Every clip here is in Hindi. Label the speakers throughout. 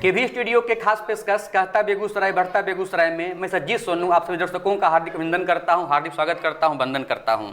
Speaker 1: के भी स्टूडियो के खास पेशकश कहता बेगूसराय बढ़ता बेगूसराय में मैं सज्जित सोनू आप सभी दर्शकों का हार्दिक अभिनंदन करता हूं, हार्दिक स्वागत करता हूं, वंदन करता हूं।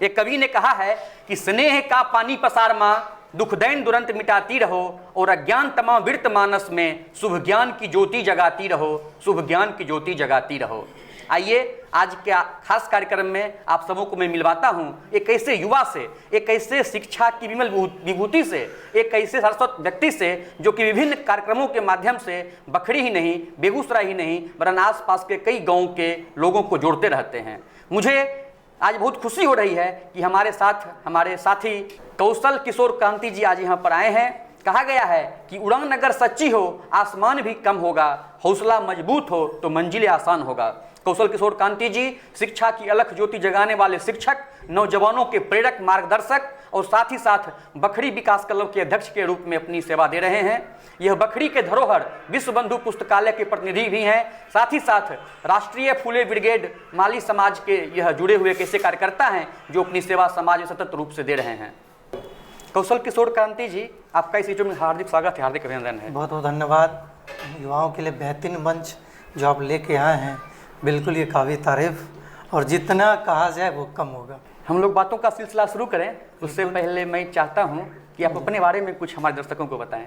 Speaker 1: एक कवि ने कहा है कि स्नेह का पानी पसार माँ, दुख दैन दुरंत मिटाती रहो और अज्ञान तमाम विरत मानस में शुभ ज्ञान की ज्योति जगाती रहो, शुभ ज्ञान की ज्योति जगाती रहो। आइए आज के खास कार्यक्रम में आप सबों को मैं मिलवाता हूं एक ऐसे युवा से, एक ऐसे शिक्षा की विमल विभूति से, एक ऐसे सरस्वत व्यक्ति से जो कि विभिन्न कार्यक्रमों के माध्यम से बखरी ही नहीं, बेगूसराय ही नहीं वरन आसपास के कई गांवों के लोगों को जोड़ते रहते हैं। मुझे आज बहुत खुशी हो रही है कि हमारे साथ हमारे साथी कौशल किशोर क्रांति जी आज यहाँ पर आए हैं। कहा गया है कि उड़ान अगर सच्ची हो आसमान भी कम होगा, हौसला मजबूत हो तो मंजिल आसान होगा। कौशल किशोर क्रांति जी शिक्षा की अलख ज्योति जगाने वाले शिक्षक, नौजवानों के प्रेरक मार्गदर्शक और साथ ही साथ बखरी विकास क्लब के अध्यक्ष के रूप में अपनी सेवा दे रहे हैं। यह बखरी के धरोहर विश्व बंधु पुस्तकालय के प्रतिनिधि भी हैं, साथ ही साथ राष्ट्रीय फूले ब्रिगेड माली समाज के यह जुड़े हुए एक ऐसे कार्यकर्ता हैं जो अपनी सेवा समाज में सतत रूप से दे रहे हैं। कौशल किशोर क्रांति जी, आपका इस वीडियो में हार्दिक स्वागत है, हार्दिक अभिनंदन है।
Speaker 2: बहुत बहुत धन्यवाद। युवाओं के लिए बेहतरीन मंच जो आप लेके आए हैं, बिल्कुल ये काबिल तारीफ और जितना कहा जाए वो कम होगा।
Speaker 1: हम लोग बातों का सिलसिला शुरू करें उससे पहले मैं चाहता हूं कि आप अपने बारे में कुछ हमारे दर्शकों को बताएं।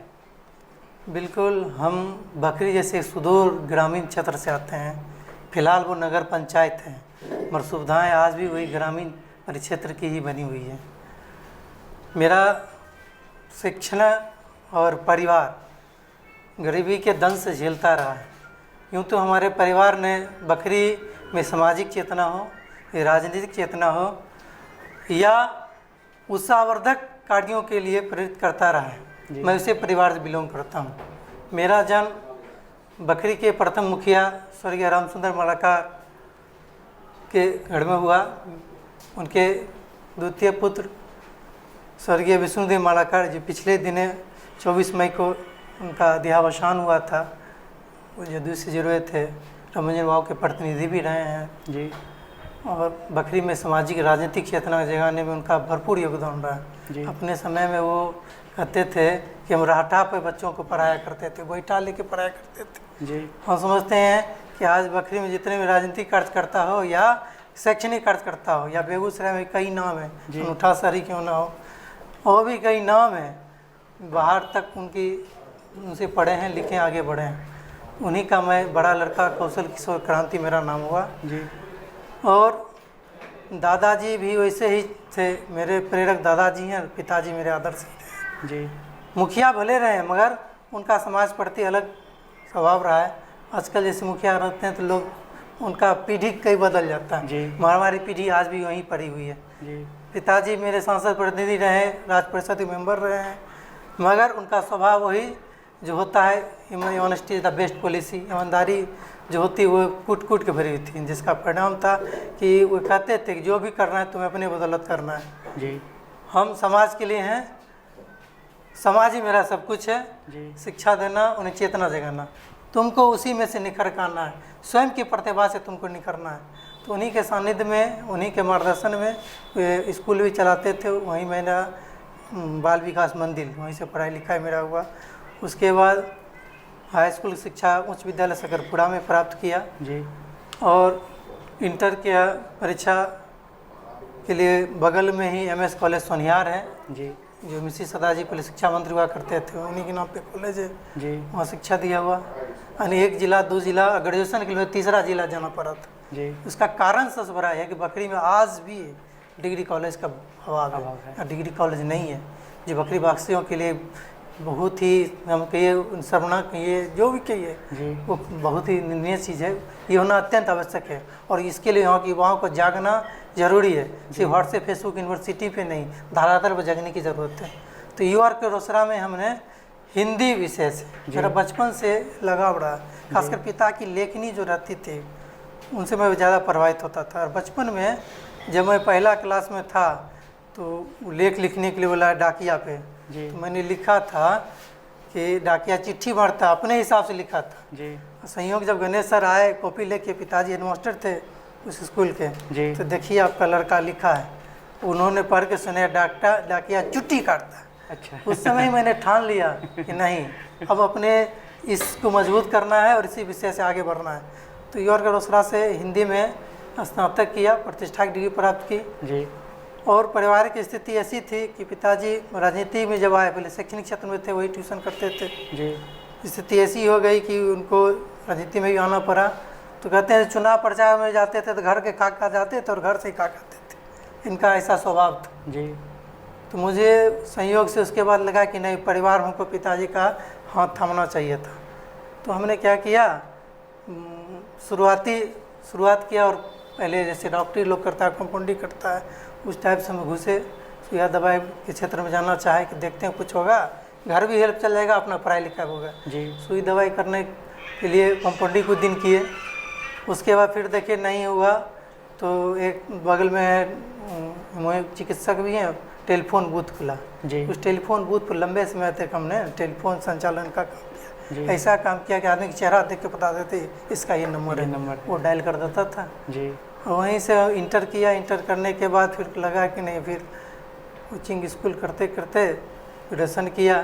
Speaker 2: बिल्कुल, हम बखरी जैसे सुदूर ग्रामीण क्षेत्र से आते हैं। फिलहाल वो नगर पंचायत है मगर सुविधाएँ आज भी वही ग्रामीण परिक्षेत्र की ही बनी हुई है। मेरा शिक्षण और परिवार गरीबी के दंश से झेलता रहा है। यूँ तो हमारे परिवार ने बखरी में सामाजिक चेतना हो, राजनीतिक चेतना हो या उत्साहवर्धक कार्यों के लिए प्रेरित करता रहा है। मैं उसी परिवार से बिलोंग करता हूँ। मेरा जन्म बखरी के प्रथम मुखिया स्वर्गीय रामचंद्र मालाकार के घर में हुआ। उनके द्वितीय पुत्र स्वर्गीय विष्णुदेव मालाकार जी पिछले दिने 24 मई को उनका देहावसान हुआ था। वो जदयू से जुड़े थे, रमंजन बाबू के प्रतिनिधि भी रहे हैं जी। और बखरी में सामाजिक राजनीतिक चेतना जगाने में उनका भरपूर योगदान रहा। अपने समय में वो कहते थे कि हम राहटा पे बच्चों को पढ़ाया करते थे, बैठा लेके पढ़ाया करते थे जी। हम समझते हैं कि आज बखरी में जितने भी राजनीतिक कार्यकर्ता हो या शैक्षणिक कार्यकर्ता हो या बेगूसराय में कई नाम है, अनूठा शहरी क्यों ना हो, और भी कई नाम हैं, बाहर तक उनसे पढ़े हैं, लिखे, आगे बढ़े हैं। उन्हीं का मैं बड़ा लड़का कौशल किशोर क्रांति मेरा नाम हुआ जी। और दादाजी भी वैसे ही थे, मेरे प्रेरक दादाजी हैं, पिताजी मेरे आदर्श थे जी। मुखिया भले रहे मगर उनका समाज प्रति अलग स्वभाव रहा है। आजकल जैसे मुखिया रहते हैं तो लोग उनका पीढ़ी कई बदल जाता है जी। हमारी पीढ़ी आज भी वहीं पड़ी हुई है जी। पिताजी मेरे सांसद प्रतिनिधि रहे, राज्य परिषद के मेंबर रहे हैं मगर उनका स्वभाव वही जो होता है, honesty is the best policy, ईमानदारी जो होती है वो कूट कूट के भरी हुई थी, जिसका परिणाम था कि वो कहते थे कि जो भी करना है तुम्हें अपनी बदौलत करना है जी। हम समाज के लिए हैं, समाज ही मेरा सब कुछ है जी। शिक्षा देना, उन्हें चेतना जगाना, तुमको उसी में से निखर कर आना है, स्वयं की प्रतिभा से तुमको निखरना है। तो उन्हीं के सानिध्य में, उन्हीं के मार्गदर्शन में स्कूल भी चलाते थे। वहीं मेरा बाल विकास मंदिर, वहीं से पढ़ाई लिखाई मेरा हुआ। उसके बाद हाई स्कूल शिक्षा उच्च विद्यालय सकरपुरा में प्राप्त किया जी। और इंटर की परीक्षा के लिए बगल में ही MS कॉलेज सोनिहार है जी, जो मिसी सदाजी पहले शिक्षा मंत्री हुआ करते थे, उन्हीं के नाम पे कॉलेज है जी। वहाँ शिक्षा दिया हुआ। यानी 1 जिला 2 जिला ग्रेजुएशन के लिए तीसरा जिला जाना पड़ा था जी। उसका कारण सबसे बड़ा है कि बखरी में आज भी डिग्री कॉलेज का अभाव है। डिग्री कॉलेज नहीं है, जो बखरी वासियों के लिए बहुत ही, हम कहिए शर्मनाक कहिए, जो भी कहिए, वो बहुत ही निंदनीय चीज़ है। ये होना अत्यंत आवश्यक है और इसके लिए यहाँ के युवाओं को जागना जरूरी है। सिर्फ व्हाट्सएप, फेसबुक, यूनिवर्सिटी पे नहीं, धरातल पर जगने की ज़रूरत है। तो युवा के रोसड़ा में हमने हिंदी विषय से मेरा बचपन से लगाव रहा, खासकर पिता की लेखनी जो रहती थी उनसे मैं ज़्यादा प्रभावित होता था। और बचपन में जब मैं पहला क्लास में था तो लेख लिखने के लिए बोला डाकिया पे, तो मैंने लिखा था कि डाकिया चिट्ठी मारता, अपने हिसाब से लिखा था जी। संयोग जब गणेश सर आए कॉपी लेके, पिताजी हेडमास्टर थे उस स्कूल के, तो देखिए आपका लड़का लिखा है। उन्होंने पढ़ के सुने डाकिया चुट्टी काटता। अच्छा। उस समय मैंने ठान लिया कि नहीं, अब अपने इसको मजबूत करना है और इसी विषय से आगे बढ़ना है। तो यॉर्क रोसड़ा से हिंदी में स्नातक किया, प्रतिष्ठा की डिग्री प्राप्त की
Speaker 1: जी।
Speaker 2: और पारिवारिक स्थिति ऐसी थी कि पिताजी राजनीति में जब आए, पहले शैक्षणिक क्षेत्र में थे, वही ट्यूशन करते थे
Speaker 1: जी।
Speaker 2: स्थिति ऐसी हो गई कि उनको राजनीति में भी आना पड़ा। तो कहते हैं चुनाव प्रचार में जाते थे तो घर के काका जाते थे और घर से ही काका आते थे, इनका ऐसा स्वभाव था
Speaker 1: जी।
Speaker 2: तो मुझे संयोग से उसके बाद लगा कि नहीं, परिवार हमको पिताजी का हाथ थामना चाहिए था। तो हमने क्या किया, शुरुआत किया और पहले जैसे डॉक्टरी लोग करता है, कंपाउंडिंग करता है, उस टाइप से हम घुसे, सुइया दवाई के क्षेत्र में जाना चाहे कि देखते हैं कुछ होगा, घर भी हेल्प चल जाएगा, अपना पढ़ाई लिखाई होगा
Speaker 1: जी।
Speaker 2: सुई दवाई करने के लिए कंपाउंडिंग कुछ दिन किए। उसके बाद फिर देखिए नहीं हुआ तो एक बगल में चिकित्सक भी हैं, टेलीफोन बूथ खुला
Speaker 1: जी।
Speaker 2: उस टेलीफोन बूथ पर लंबे समय तक हमने टेलीफोन संचालन का काम
Speaker 1: जी।
Speaker 2: किया। ऐसा काम किया कि आदमी का चेहरा देख के बता देते इसका ये नंबर है, वो डायल कर देता था
Speaker 1: जी।
Speaker 2: वहीं से इंटर किया। इंटर करने के बाद फिर लगा कि नहीं, फिर कोचिंग स्कूल करते करते ग्रेजुएशन किया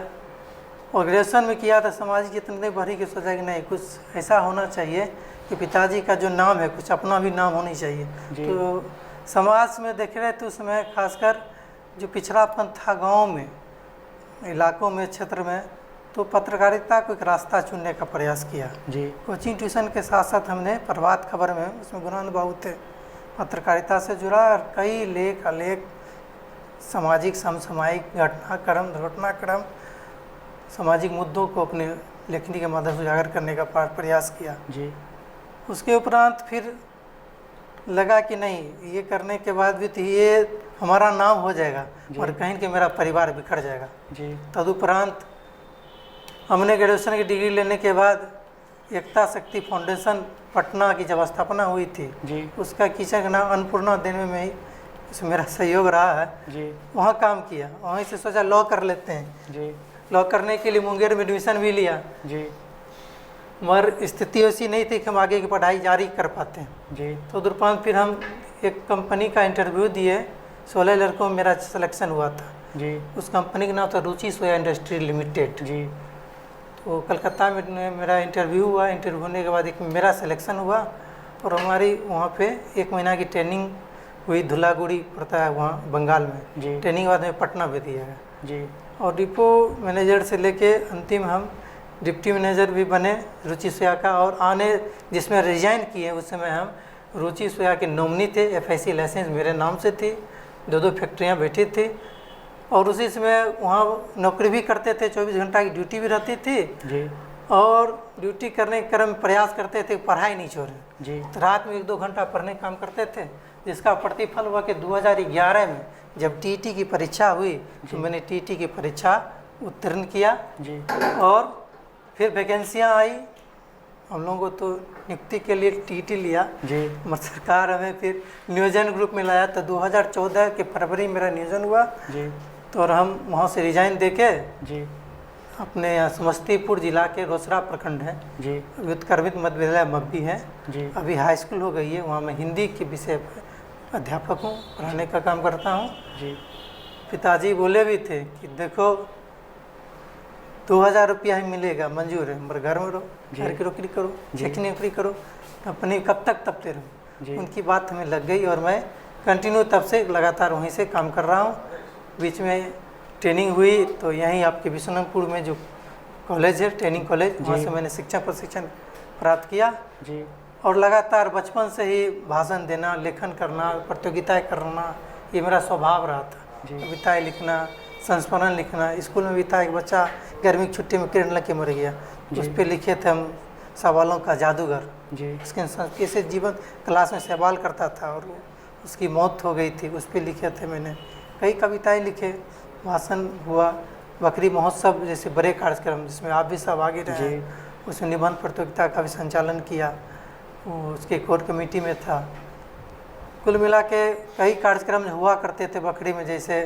Speaker 2: और ग्रेजुएशन में किया तो समाज की इतने भरी के सोचा कि नहीं, कुछ ऐसा होना चाहिए कि पिताजी का जो नाम है कुछ अपना भी नाम होनी चाहिए। तो समाज में देख रहे थे उस समय खासकर जो पिछड़ापन था गांव में, इलाकों में, क्षेत्र में, तो पत्रकारिता को एक रास्ता चुनने का प्रयास किया
Speaker 1: जी।
Speaker 2: कोचिंग ट्यूशन के साथ साथ हमने प्रभात खबर में, उसमें गुणान बाबू थे, पत्रकारिता से जुड़ा और कई लेख आलेख, सामाजिक समसामयिक घटनाक्रम दुर्घटनाक्रम, सामाजिक मुद्दों को अपने लेखनी के माध्यम से उजागर करने का प्रयास किया
Speaker 1: जी।
Speaker 2: उसके उपरांत फिर लगा कि नहीं, ये करने के बाद भी तो ये हमारा नाम हो जाएगा और कहीं कि मेरा परिवार बिखर जाएगा
Speaker 1: जी।
Speaker 2: तदुपरांत हमने ग्रेजुएशन की डिग्री लेने के बाद एकता शक्ति फाउंडेशन पटना की जब स्थापना हुई थी
Speaker 1: जी।
Speaker 2: उसका किचन का नाम अन्नपूर्णा देने में ही इसमें मेरा सहयोग रहा है
Speaker 1: जी।
Speaker 2: वहाँ काम किया। वहीं से सोचा लॉ कर लेते हैं
Speaker 1: जी।
Speaker 2: लॉ करने के लिए मुंगेर में एडमिशन भी लिया
Speaker 1: जी।
Speaker 2: मगर स्थिति ऐसी नहीं थी कि हम आगे की पढ़ाई जारी कर पाते हैं।
Speaker 1: जी।
Speaker 2: तो दुर्पांत फिर हम एक कंपनी का इंटरव्यू दिए, 16 लड़कों में मेरा सिलेक्शन हुआ था
Speaker 1: जी।
Speaker 2: उस कंपनी का नाम था रुचि सोया इंडस्ट्री लिमिटेड।
Speaker 1: जी।
Speaker 2: तो कलकत्ता में मेरा इंटरव्यू हुआ। इंटरव्यू होने के बाद एक मेरा सिलेक्शन हुआ और हमारी वहाँ पे 1 महीना की ट्रेनिंग हुई। धुलागुड़ी पड़ता है वहाँ बंगाल में
Speaker 1: जी।
Speaker 2: ट्रेनिंग के बाद में पटना भेज दिया गया
Speaker 1: जी।
Speaker 2: और डिपो मैनेजर से लेके अंतिम हम डिप्टी मैनेजर भी बने रुचि सोया का। और आने जिसमें रिजाइन किए उस समय हम रुचि सोया के नॉमिनी थे। FIC लाइसेंस मेरे नाम से थी, 2 फैक्ट्रियाँ बैठी थी और उसी समय वहाँ नौकरी भी करते थे। 24 घंटा की ड्यूटी भी रहती थी
Speaker 1: जी।
Speaker 2: और ड्यूटी करने के क्रम प्रयास करते थे पढ़ाई नहीं छोड़े
Speaker 1: जी।
Speaker 2: तो रात में 1-2 घंटा पढ़ने का काम करते थे, जिसका प्रतिफल हुआ कि 2011 में जब TET की परीक्षा हुई तो मैंने TET की परीक्षा उत्तीर्ण किया
Speaker 1: जी।
Speaker 2: और फिर वैकेंसियाँ आई। हम लोगों को तो नियुक्ति के लिए TET लिया
Speaker 1: जी।
Speaker 2: मगर सरकार हमें फिर नियोजन ग्रुप में लाया। तो 2014 के फरवरी मेरा नियोजन हुआ
Speaker 1: जी।
Speaker 2: तो और हम वहाँ से रिजाइन देके
Speaker 1: जी।
Speaker 2: अपने यहाँ समस्तीपुर जिला के रोसड़ा प्रखंड है
Speaker 1: जी।
Speaker 2: व्युत्क्रमित मध्य विद्यालय मब्बी है,
Speaker 1: जी।
Speaker 2: अभी हाई स्कूल हो गई है, वहाँ मैं हिंदी के विषय पर अध्यापक हूँ, पढ़ाने का काम करता हूँ।
Speaker 1: जी।
Speaker 2: पिताजी बोले भी थे कि देखो 2000 रुपया ही मिलेगा, मंजूर है, मगर घर में रहो, घर की नौकरी करो, शैक्षणिक नौकरी करो, अपनी कब तक तपते रहो। उनकी बात हमें लग गई और मैं कंटिन्यू तब से लगातार वहीं से काम कर रहा हूँ। बीच में ट्रेनिंग हुई तो यहीं आपके विष्णुपुर में जो कॉलेज है, ट्रेनिंग कॉलेज, वहाँ से मैंने शिक्षा प्रशिक्षण प्राप्त किया
Speaker 1: जी।
Speaker 2: और लगातार बचपन से ही भाषण देना, लेखन करना, प्रतियोगिताएं करना, ये मेरा स्वभाव रहा था। कविताएं लिखना, संस्मरण लिखना। स्कूल में भी था, एक बच्चा गर्मी की छुट्टी में किरण लग के मर गया, उस पर लिखे थे हम सवालों का जादूगर
Speaker 1: जी।
Speaker 2: उसके कैसे जीवन क्लास में सवाल करता था और उसकी मौत हो गई थी, उस पर लिखे थे मैंने। कई कविताएं लिखे, भाषण हुआ, बकरी महोत्सव जैसे बड़े कार्यक्रम जिसमें आप भी सब आगे रहे, उसमें निबंध प्रतियोगिता का भी संचालन किया, उसके कोर कमेटी में था। कुल मिला के कई कार्यक्रम हुआ करते थे बकरी में, जैसे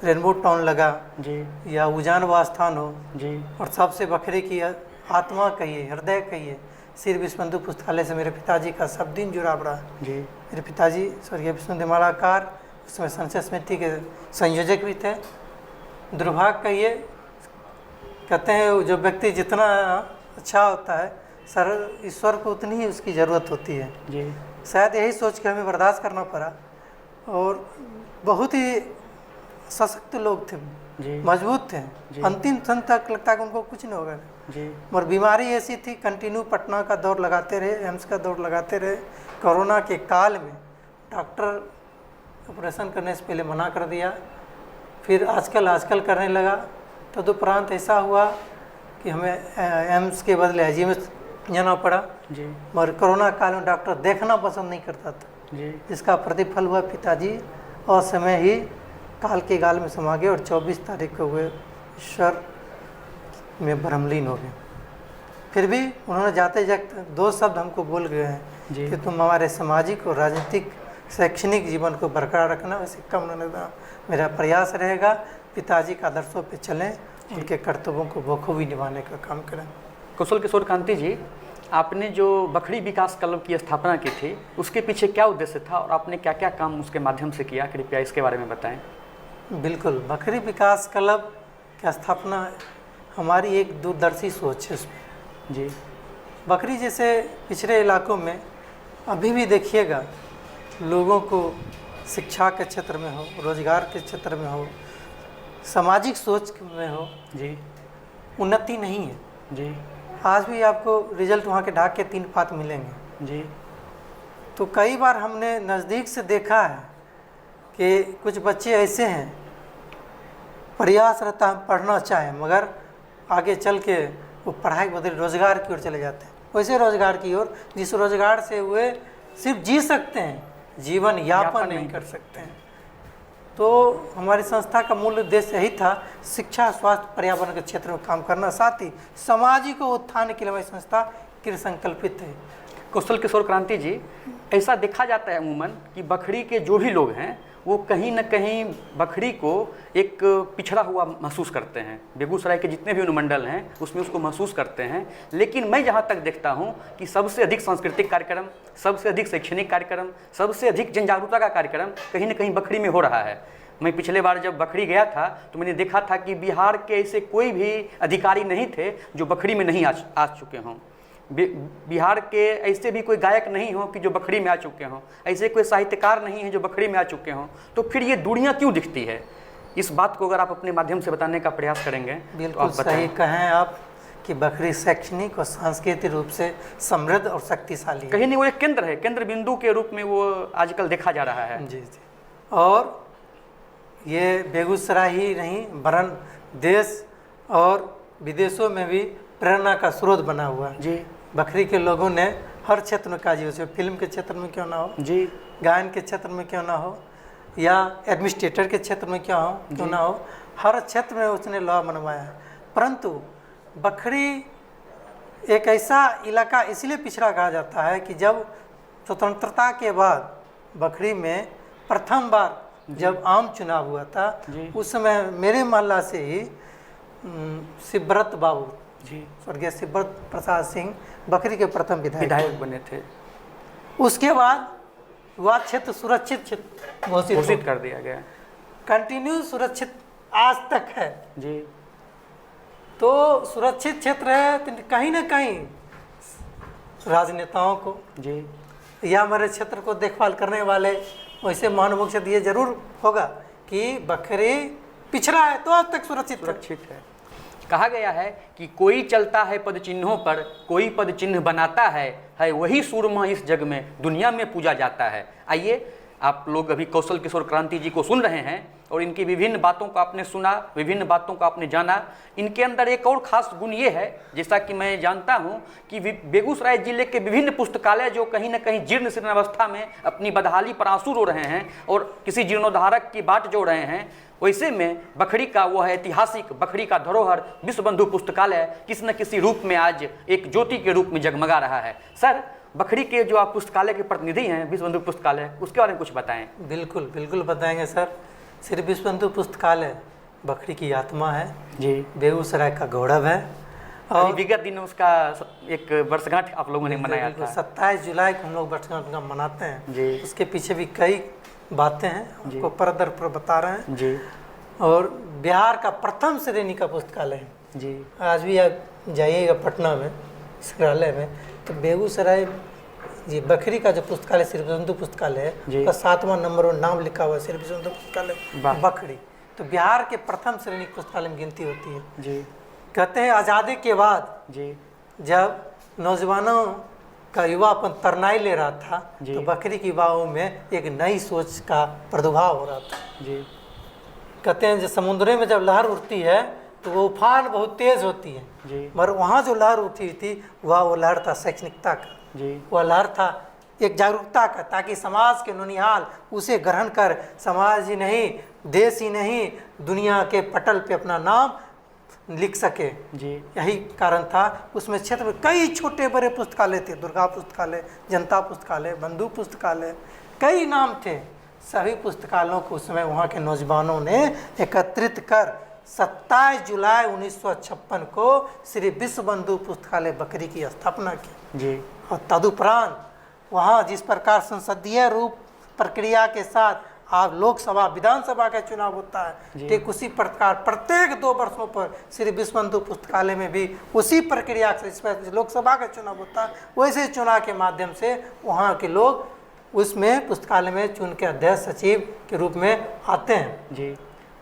Speaker 2: रेनबो टाउन लगा
Speaker 1: जी।
Speaker 2: या उजान स्थान हो
Speaker 1: जी।
Speaker 2: और सबसे बकरी की आत्मा कहिए, हृदय कहिए, श्री विश्वबंधु पुस्तकालय से मेरे पिताजी का सब दिन जुड़ाव रहा।
Speaker 1: जी।
Speaker 2: मेरे पिताजी स्वर्गीय विष्णु मालाकार उसमें संसद समिति के संयोजक भी थे। दुर्भाग्य कहिए, कहते हैं जो व्यक्ति जितना अच्छा होता है सर, ईश्वर को उतनी ही उसकी ज़रूरत होती है।
Speaker 1: जी
Speaker 2: शायद यही सोच के हमें बर्दाश्त करना पड़ा। और बहुत ही सशक्त लोग थे,
Speaker 1: जी
Speaker 2: मजबूत थे, अंतिम क्षण तक लगता है कि उनको कुछ नहीं होगा।
Speaker 1: जी
Speaker 2: मगर बीमारी ऐसी थी, कंटिन्यू पटना का दौर लगाते रहे, एम्स का दौर लगाते रहे। कोरोना के काल में डॉक्टर ऑपरेशन करने से पहले मना कर दिया, फिर आजकल करने लगा। तदुपरांत ऐसा हुआ कि हमें एम्स के बदले IGMS जाना पड़ा।
Speaker 1: जी
Speaker 2: मगर कोरोना काल में डॉक्टर देखना पसंद नहीं करता था,
Speaker 1: जी
Speaker 2: जिसका प्रतिफल हुआ पिताजी असमय ही काल के गाल में समा गए और 24 तारीख को हुए ईश्वर में भ्रमलीन हो गए। फिर भी उन्होंने जाते जाते 2 शब्द हमको बोल गए हैं
Speaker 1: जी।
Speaker 2: कि तुम हमारे सामाजिक और राजनीतिक शैक्षणिक जीवन को बरकरार रखना। वैसे कम उन्होंने कहा मेरा प्रयास रहेगा पिताजी के आदर्शों पे चलें, उनके कर्तव्यों को बखूबी निभाने का काम करें।
Speaker 1: कुशल किशोर क्रांति जी, आपने जो बखरी विकास क्लब की स्थापना की थी उसके पीछे क्या उद्देश्य था और आपने क्या क्या काम उसके माध्यम से किया, कृपया इसके बारे में बताएं।
Speaker 2: बिल्कुल, बखरी विकास क्लब की स्थापना हमारी एक दूरदर्शी सोच है उसमें।
Speaker 1: जी
Speaker 2: बखरी जैसे पिछड़े इलाकों में अभी भी देखिएगा लोगों को शिक्षा के क्षेत्र में हो, रोजगार के क्षेत्र में हो, सामाजिक सोच में हो,
Speaker 1: जी
Speaker 2: उन्नति नहीं है।
Speaker 1: जी
Speaker 2: आज भी आपको रिजल्ट वहाँ के ढाक के 3 पात मिलेंगे।
Speaker 1: जी
Speaker 2: तो कई बार हमने नज़दीक से देखा है कि कुछ बच्चे ऐसे हैं, प्रयास रहता है पढ़ना चाहें मगर आगे चल के वो पढ़ाई के बदले रोज़गार की ओर चले जाते हैं। वैसे रोज़गार की ओर जिस रोज़गार से वे सिर्फ जी सकते हैं, जीवन यापन नहीं कर सकते हैं। तो हमारी संस्था का मूल उद्देश्य यही था, शिक्षा, स्वास्थ्य, पर्यावरण के क्षेत्र में काम करना, साथ ही सामाजिक उत्थान के लिए हमारी संस्था कृत संकल्पित है।
Speaker 1: कुशल किशोर क्रांति जी, ऐसा देखा जाता है अमूमन कि बखरी के जो भी लोग हैं वो कहीं न कहीं बखरी को एक पिछड़ा हुआ महसूस करते हैं। बेगूसराय के जितने भी अनुमंडल हैं उसमें उसको महसूस करते हैं। लेकिन मैं जहाँ तक देखता हूँ कि सबसे अधिक सांस्कृतिक कार्यक्रम, सबसे अधिक शैक्षणिक कार्यक्रम, सबसे अधिक जन जागरूकता का कार्यक्रम कहीं न कहीं बखरी में हो रहा है। मैं पिछले बार जब बखरी गया था तो मैंने देखा था कि बिहार के ऐसे कोई भी अधिकारी नहीं थे जो बखरी में नहीं आ चुके हों। बिहार के ऐसे भी कोई गायक नहीं हो कि जो बखरी में आ चुके हों, ऐसे कोई साहित्यकार नहीं है जो बखरी में आ चुके हों। तो फिर ये दूरियां क्यों दिखती है? इस बात को अगर आप अपने माध्यम से बताने का प्रयास करेंगे।
Speaker 2: बिल्कुल तो सही कहें आप कि बखरी शैक्षणिक और सांस्कृतिक रूप से समृद्ध और शक्तिशाली है।
Speaker 1: कहीं नहीं, वो एक केंद्र है, केंद्र बिंदु के रूप में वो आजकल देखा जा रहा है।
Speaker 2: जी जी। और ये बेगूसराय ही नहीं वरन देश और विदेशों में भी प्रेरणा का स्रोत बना हुआ है।
Speaker 1: जी,
Speaker 2: बखरी के लोगों ने हर क्षेत्र में काजी हो, फिल्म के क्षेत्र में क्यों ना हो,
Speaker 1: जी,
Speaker 2: गायन के क्षेत्र में क्यों ना हो, या एडमिनिस्ट्रेटर के क्षेत्र में क्यों ना हो, हर क्षेत्र में उसने लॉ बनवाया है। परंतु बखरी एक ऐसा इलाका इसलिए पिछड़ा कहा जाता है कि जब स्वतंत्रता के बाद बखरी में प्रथम बार जब आम चुनाव हुआ था उस समय मेरे मोहल्ला से ही शिवव्रत बाबू
Speaker 1: जी,
Speaker 2: स्वर्गीय शिवव्रत प्रसाद सिंह बखरी के प्रथम विधायक
Speaker 1: बने थे।
Speaker 2: उसके बाद वह क्षेत्र सुरक्षित क्षेत्र
Speaker 1: घोषित कर दिया गया,
Speaker 2: कंटिन्यू सुरक्षित आज तक है।
Speaker 1: जी,
Speaker 2: तो सुरक्षित क्षेत्र है तो कहीं ना कहीं राजनेताओं को
Speaker 1: जी,
Speaker 2: या हमारे क्षेत्र को देखभाल करने वाले वैसे महानुभाव से ये जरूर होगा कि बखरी पिछड़ा है तो आज तक सुरक्षित
Speaker 1: है। कहा गया है कि कोई चलता है पद चिन्हों पर, कोई पद चिन्ह बनाता है वही सूरमा इस जग में दुनिया में पूजा जाता है। आइए, आप लोग अभी कौशल किशोर क्रांति जी को सुन रहे हैं और इनकी विभिन्न बातों को आपने सुना, विभिन्न बातों को आपने जाना। इनके अंदर एक और खास गुण ये है, जैसा कि मैं जानता हूँ कि बेगूसराय जिले के विभिन्न पुस्तकालय जो कहीं न कहीं जीर्ण शीर्ण अवस्था में अपनी बदहाली पर आंसू रो रहे हैं और किसी जीर्णोद्धारक की बाट जोड़ रहे हैं, वैसे में बखरी का वह ऐतिहासिक बखरी का धरोहर विश्व बंधु पुस्तकालय किसी न किसी रूप में आज एक ज्योति के रूप में जगमगा रहा है। सर, बखरी के जो आप पुस्तकालय के प्रतिनिधि हैं, विश्व बंधु पुस्तकालय, उसके बारे में कुछ बताएं।
Speaker 2: बिल्कुल बिल्कुल बताएंगे सर। श्री विश्व बंधु पुस्तकालय बखरी की आत्मा है
Speaker 1: जी,
Speaker 2: बेगूसराय का गौरव है। और
Speaker 1: विगत दिन उसका एक वर्षगांठ आप लोगों ने मनाया था।
Speaker 2: 27 जुलाई को हम लोग वर्षगांठ मनाते हैं
Speaker 1: जी।
Speaker 2: उसके पीछे भी कई बातें हैं, आपको परदर पर बता रहे हैं
Speaker 1: जी।
Speaker 2: और बिहार का प्रथम श्रेणी का पुस्तकालय है
Speaker 1: जी।
Speaker 2: आज भी जाइएगा पटना में संग्रहालय में, तो बेगूसराय जी बखरी का जो पुस्तकालय श्री विश्वबंधु पुस्तकालय है,
Speaker 1: जी।
Speaker 2: उसका 7वां नंबर में नाम लिखा हुआ है श्री विश्वबंधु पुस्तकालय
Speaker 1: वाह।
Speaker 2: बखरी। तो बिहार के प्रथम श्रेणी पुस्तकालय में गिनती होती है।
Speaker 1: जी
Speaker 2: कहते हैं आज़ादी के बाद
Speaker 1: जी
Speaker 2: जब नौजवानों का युवापन तरनाई ले रहा था,
Speaker 1: जी।
Speaker 2: तो बकरी की युवाओं में एक नई सोच का प्रादुर्भाव हो रहा था।
Speaker 1: जी
Speaker 2: कहते हैं जो समुद्र में जब लहर उठती है तो वो उफान बहुत तेज होती है,
Speaker 1: जी
Speaker 2: मगर वहाँ जो लहर उठी थी वो लहर था शैक्षणिकता का,
Speaker 1: जी
Speaker 2: वह लहर था एक जागरूकता का, ताकि समाज के नौनिहाल उसे ग्रहण कर समाज ही नहीं, देश ही नहीं, दुनिया के पटल पे अपना नाम लिख सके।
Speaker 1: जी
Speaker 2: यही कारण था। उसमें क्षेत्र में कई छोटे बड़े पुस्तकालय थे, दुर्गा पुस्तकालय, जनता पुस्तकालय, बंधु पुस्तकालय, कई नाम थे। सभी पुस्तकालयों को उस समय वहाँ के नौजवानों ने एकत्रित कर 27 जुलाई 1956 को श्री विश्वबंधु पुस्तकालय बकरी की स्थापना की।
Speaker 1: जी
Speaker 2: और तदुपरांत वहाँ जिस प्रकार संसदीय रूप प्रक्रिया के साथ आप लोकसभा विधानसभा का चुनाव होता है, ठीक उसी प्रकार प्रत्येक 2 वर्षों पर श्री विश्वबंधु पुस्तकालय में भी उसी प्रक्रिया से, इस पर लोकसभा का चुनाव होता है, वैसे चुनाव के माध्यम से वहाँ के लोग उसमें पुस्तकालय में चुन के अध्यक्ष सचिव के रूप में आते हैं।
Speaker 1: जी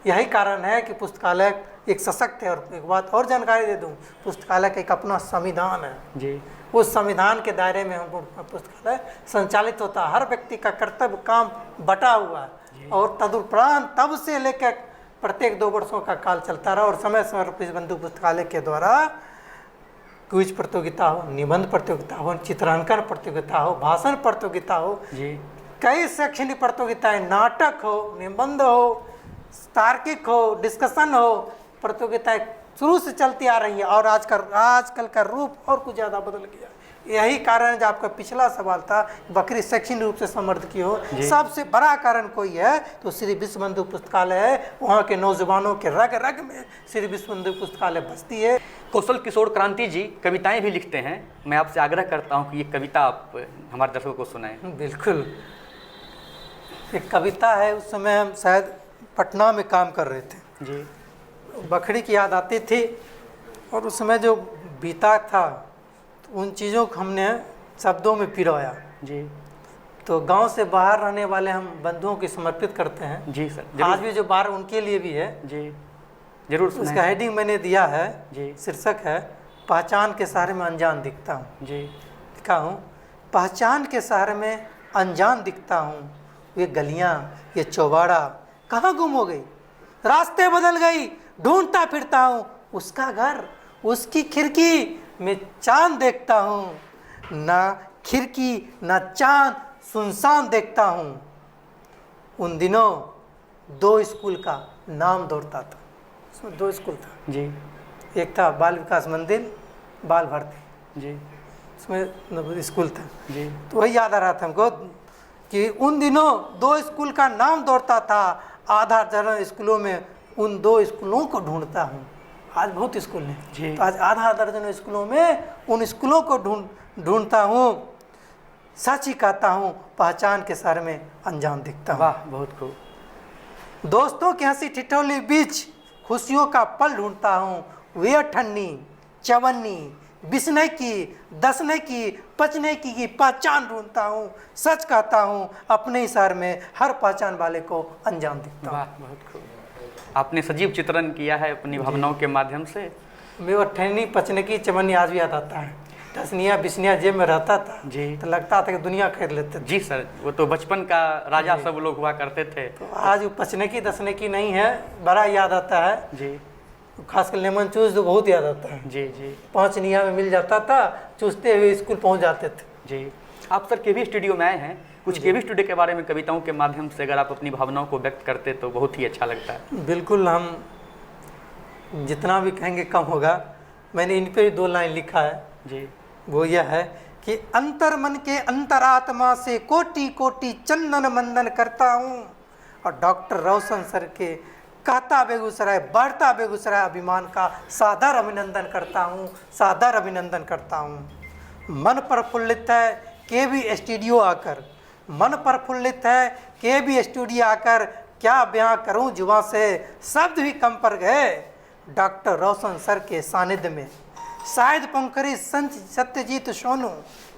Speaker 2: यही कारण है कि पुस्तकालय एक सशक्त है। और एक बात और जानकारी दे दूं, पुस्तकालय का एक अपना संविधान है।
Speaker 1: जी
Speaker 2: उस संविधान के दायरे में हम पुस्तकालय संचालित होता है। हर व्यक्ति का कर्तव्य काम बटा हुआ है। और तदुपरांत तब से लेकर प्रत्येक 2 वर्षों का काल चलता रहा। और समय समय पर विश्वबंधु पुस्तकालय के द्वारा क्विज प्रतियोगिता हो, निबंध प्रतियोगिता हो, चित्रांकन प्रतियोगिता हो, भाषण प्रतियोगिता हो,
Speaker 1: जी
Speaker 2: कई शैक्षणिक प्रतियोगिताएं, नाटक हो, निबंध हो, तार्किक हो, डिस्कशन हो, प्रतियोगिताएं शुरू से चलती आ रही है। और आजकल का रूप और कुछ ज़्यादा बदल गया। यही कारण है जो आपका पिछला सवाल था, बकरी शैक्षणिक रूप से समृद्ध की हो, सबसे बड़ा कारण कोई है तो श्री विश्वबंधु पुस्तकालय है। वहाँ के नौजवानों के रग रग में श्री विश्वबंधु पुस्तकालय बसती है।
Speaker 1: कौशल किशोर क्रांति जी कविताएं भी लिखते हैं। मैं आपसे आग्रह करता हूं कि ये कविता आप हमारे दर्शकों को सुनाएं।
Speaker 2: बिल्कुल, एक कविता है। उस समय हम शायद पटना में काम कर रहे थे
Speaker 1: जी।
Speaker 2: बकरी की याद आती थी। और उस समय जो बीता था तो उन चीज़ों को हमने शब्दों में पिरोया।
Speaker 1: जी
Speaker 2: तो गांव से बाहर रहने वाले हम बंधुओं की समर्पित करते हैं।
Speaker 1: जी सर,
Speaker 2: आज भी जो बाहर उनके लिए भी है।
Speaker 1: जी जरूर
Speaker 2: उसका
Speaker 1: सुनाएं।
Speaker 2: हेडिंग मैंने दिया है,
Speaker 1: जी
Speaker 2: शीर्षक है पहचान के सहारे में अनजान दिखता हूँ।
Speaker 1: जी
Speaker 2: लिखा हूँ, पहचान के सहारे में अनजान दिखता हूँ। ये गलियाँ, ये चौबाड़ा कहाँ गुम हो गई, रास्ते बदल गई, ढूंढता फिरता हूँ उसका घर, उसकी खिड़की में चांद देखता हूँ। ना खिड़की ना चांद, सुनसान देखता हूँ। उन दिनों 2 स्कूल का नाम दौड़ता था। उसमें 2 स्कूल था।
Speaker 1: जी
Speaker 2: एक था बाल विकास मंदिर, बाल भारती,
Speaker 1: जी
Speaker 2: उसमें स्कूल था।
Speaker 1: जी
Speaker 2: तो वही याद आ रहा था हमको कि उन दिनों 2 स्कूल का नाम दौड़ता था। आधा दर्जन स्कूलों में उन 2 स्कूलों को ढूंढता हूँ। आज बहुत स्कूल
Speaker 1: जी।
Speaker 2: हैं, तो आज आधा दर्जन स्कूलों में उन स्कूलों को ढूंढता हूँ। सच ही कहता हूँ, पहचान के सर में अनजान दिखता हूँ।
Speaker 1: वाह, बहुत खूब।
Speaker 2: दोस्तों की हंसी ठिठोली बीच खुशियों का पल ढूंढता हूँ। वे अठन्नी, चवन्नी, बिसने की, दसने की, पचने की पहचान ढूंढता हूँ। सच कहता हूँ, अपने ही शहर में हर पहचान वाले को अनजान दिखता हूँ।
Speaker 1: वाह, बहुत खूब। आपने सजीव चित्रण किया है अपनी भावनाओं के माध्यम से।
Speaker 2: वे अठन्नी, पचने की, चवन्नी आज भी याद आता है। दसनिया बिसनिया जेब में रहता था
Speaker 1: जी।
Speaker 2: तो लगता था कि दुनिया खरीद लेते थे।
Speaker 1: जी सर, वो तो बचपन का राजा सब लोग हुआ करते थे।
Speaker 2: तो आज वो पचने की दसने की नहीं है, बड़ा याद आता है।
Speaker 1: जी
Speaker 2: खासकर लेमन चूस तो बहुत याद आता है।
Speaker 1: जी जी
Speaker 2: 5 निया में मिल जाता था, चूसते हुए स्कूल पहुंच जाते थे।
Speaker 1: जी। आप सर केवी स्टूडियो में आए हैं, कुछ केवी स्टूडियो के बारे में कविताओं के माध्यम से अगर आप अपनी भावनाओं को व्यक्त करते तो बहुत ही अच्छा लगता है।
Speaker 2: बिल्कुल, हम जितना भी कहेंगे कम होगा। मैंने इन पे भी 2 लाइन लिखा है।
Speaker 1: जी।
Speaker 2: वो यह है कि अंतर मन के अंतरात्मा से कोटि कोटि चंदन मंदन करता हूँ। और डॉक्टर रोशन सर के कहता बेगूसराय बढ़ता बेगूसराय अभिमान का सादर अभिनंदन करता हूँ, सादर अभिनंदन करता हूँ। मन प्रफुल्लित है केवी स्टूडियो आकर, मन प्रफुल्लित है केवी स्टूडियो आकर। क्या बयां करूँ जुबां से, शब्द भी कम पर गए डॉक्टर रोशन सर के सानिध्य में। शाहिद पंखरी, संत सत्यजीत सोनू,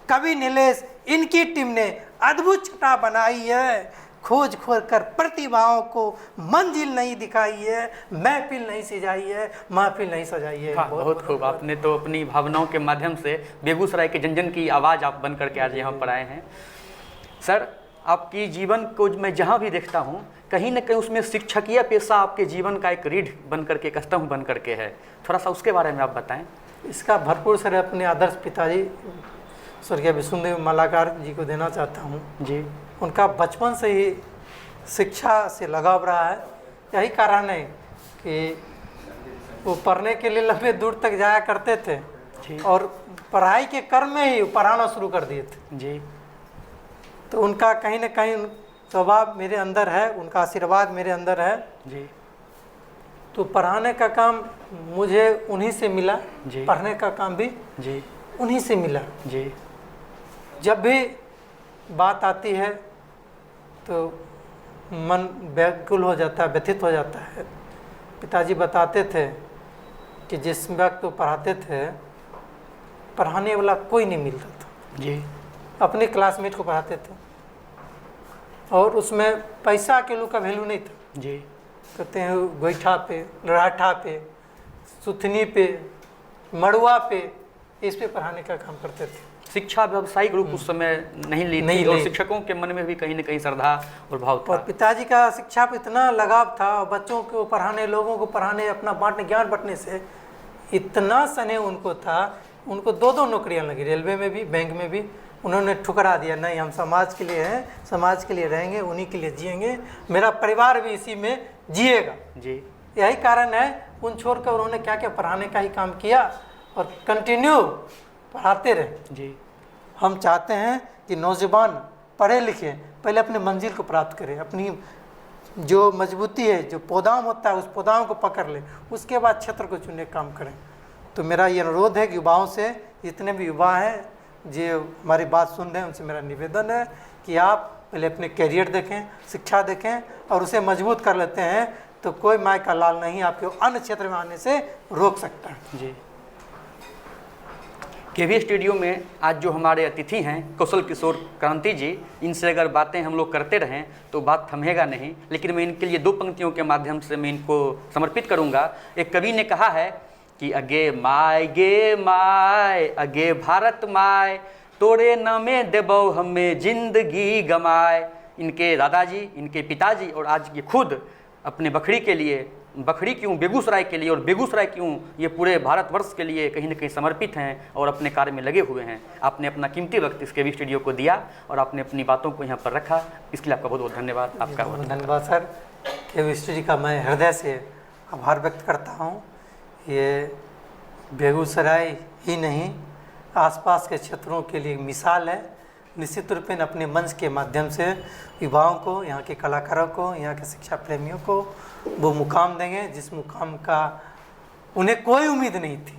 Speaker 2: कवि नीलेश, इनकी टीम ने अद्भुत छटा बनाई है। खोज खोज कर प्रतिभाओं को मंजिल नहीं दिखाई है, महफिल नहीं सजाई है, महफिल नहीं सजाई है।
Speaker 1: बहुत खूब। आपने तो अपनी भावनाओं के माध्यम से बेगूसराय के जन जन की आवाज़ आप बन करके आज यहाँ पर आए हैं। सर, आपकी जीवन को मैं जहाँ भी देखता हूँ कहीं ना कहीं उसमें शिक्षकीय पेशा आपके जीवन का एक रीढ़ बन करके, एक स्तंभ बन करके है। थोड़ा सा उसके बारे में आप बताएं।
Speaker 2: इसका भरपूर सर अपने आदर्श पिताजी स्वर्गीय विष्णुदेव मालाकार जी को देना चाहता हूँ
Speaker 1: जी।
Speaker 2: उनका बचपन से ही शिक्षा से लगाव रहा है। यही कारण है कि वो पढ़ने के लिए लंबे दूर तक जाया करते थे
Speaker 1: जी।
Speaker 2: और पढ़ाई के क्रम में ही पढ़ाना शुरू कर दिए थे
Speaker 1: जी।
Speaker 2: तो उनका कहीं ना कहीं स्वभाव मेरे अंदर है, उनका आशीर्वाद मेरे अंदर है
Speaker 1: जी।
Speaker 2: तो पढ़ाने का काम मुझे उन्हीं से मिला
Speaker 1: जी।
Speaker 2: पढ़ने का काम भी
Speaker 1: जी।
Speaker 2: उन्हीं से मिला
Speaker 1: जी।
Speaker 2: जब भी बात आती है तो मन व्याकुल हो जाता है, व्यथित हो जाता है। पिताजी बताते थे कि जिस वक्त वो पढ़ाते थे पढ़ाने वाला कोई नहीं मिलता था
Speaker 1: जी।
Speaker 2: अपने क्लासमेट को पढ़ाते थे और उसमें पैसा अकेलू का वैल्यू नहीं था
Speaker 1: जी।
Speaker 2: कहते हैं गोईठा पे, लड़ाठा पे, सुथनी पे, मड़ुआ पे, इस पे पढ़ाने का काम करते थे।
Speaker 1: शिक्षा व्यावसायिक रूप उस समय नहीं ली थी और शिक्षकों के मन में भी कहीं ना कहीं श्रद्धा और भाव था।
Speaker 2: और पिताजी का शिक्षा पे इतना लगाव था और बच्चों को पढ़ाने, लोगों को पढ़ाने, अपना बांटने, ज्ञान बांटने से इतना स्नेह उनको था। उनको 2 नौकरियां लगी, रेलवे में भी, बैंक में भी। उन्होंने ठुकरा दिया, नहीं हम समाज के लिए हैं, समाज के लिए रहेंगे, उन्हीं के लिए जिएंगे, मेरा परिवार भी इसी में जिएगा
Speaker 1: जी।
Speaker 2: यही कारण है उन छोड़कर उन्होंने क्या क्या पढ़ाने का ही काम किया और कंटिन्यू पढ़ाते रहे
Speaker 1: जी।
Speaker 2: हम चाहते हैं कि नौजवान पढ़े लिखे पहले अपने मंजिल को प्राप्त करें, अपनी जो मजबूती है, जो पौधाम होता है उस पौधाम को पकड़ ले, उसके बाद क्षेत्र को चुनने का काम करें। तो मेरा ये अनुरोध है कि युवाओं से, जितने भी युवा हैं जो हमारी बात सुन रहे हैं, उनसे मेरा निवेदन है कि आप पहले अपने कैरियर देखें, शिक्षा देखें और उसे मजबूत कर लेते हैं तो कोई माय का लाल नहीं आपके अन्य क्षेत्र में आने से रोक सकता है।
Speaker 1: जी। केवी स्टूडियो में आज जो हमारे अतिथि हैं कौशल किशोर क्रांति जी, इनसे अगर बातें हम लोग करते रहें तो बात थमेगा नहीं, लेकिन मैं इनके लिए 2 पंक्तियों के माध्यम से मैं इनको समर्पित करूंगा। एक कवि ने कहा है कि अगे माय अगे भारत माय, तोरे नामे देबो हमें जिंदगी गमाए। इनके दादाजी, इनके पिताजी और आज ये खुद अपने बखरी के लिए, बखरी क्यों बेगूसराय के लिए और बेगूसराय क्यों ये पूरे भारतवर्ष के लिए कहीं ना कहीं समर्पित हैं और अपने कार्य में लगे हुए हैं। आपने अपना कीमती वक्त इस केवी स्टूडियो को दिया और आपने अपनी बातों को यहाँ पर रखा, इसके लिए आपका बहुत बहुत धन्यवाद। आपका
Speaker 2: बहुत धन्यवाद सर। केवी स्टूडियो का मैं हृदय से आभार व्यक्त करता हूँ। ये बेगूसराय ही नहीं आसपास के क्षेत्रों के लिए मिसाल है। निश्चित रूप में अपने मंच के माध्यम से युवाओं को, यहाँ के कलाकारों को, यहाँ के शिक्षा प्रेमियों को वो मुकाम देंगे जिस मुकाम का उन्हें कोई उम्मीद नहीं थी,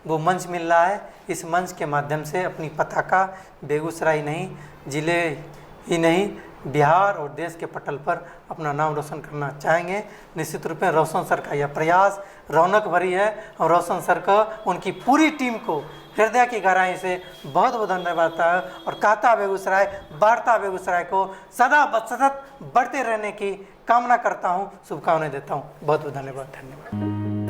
Speaker 2: वो मंच मिल रहा है। इस मंच के माध्यम से अपनी पताका बेगूसराय नहीं, ज़िले ही नहीं, बिहार और देश के पटल पर अपना नाम रोशन करना चाहेंगे। निश्चित रूप में रोशन सर का यह प्रयास रौनक भरी है और रोशन सर का, उनकी पूरी टीम को हृदय की गहराई से बहुत बहुत धन्यवाद है और कहता बेगूसराय, बढ़ता बेगूसराय को सदा सतत बढ़ते रहने की कामना करता हूँ, शुभकामनाएं देता हूँ। बहुत बहुत धन्यवाद।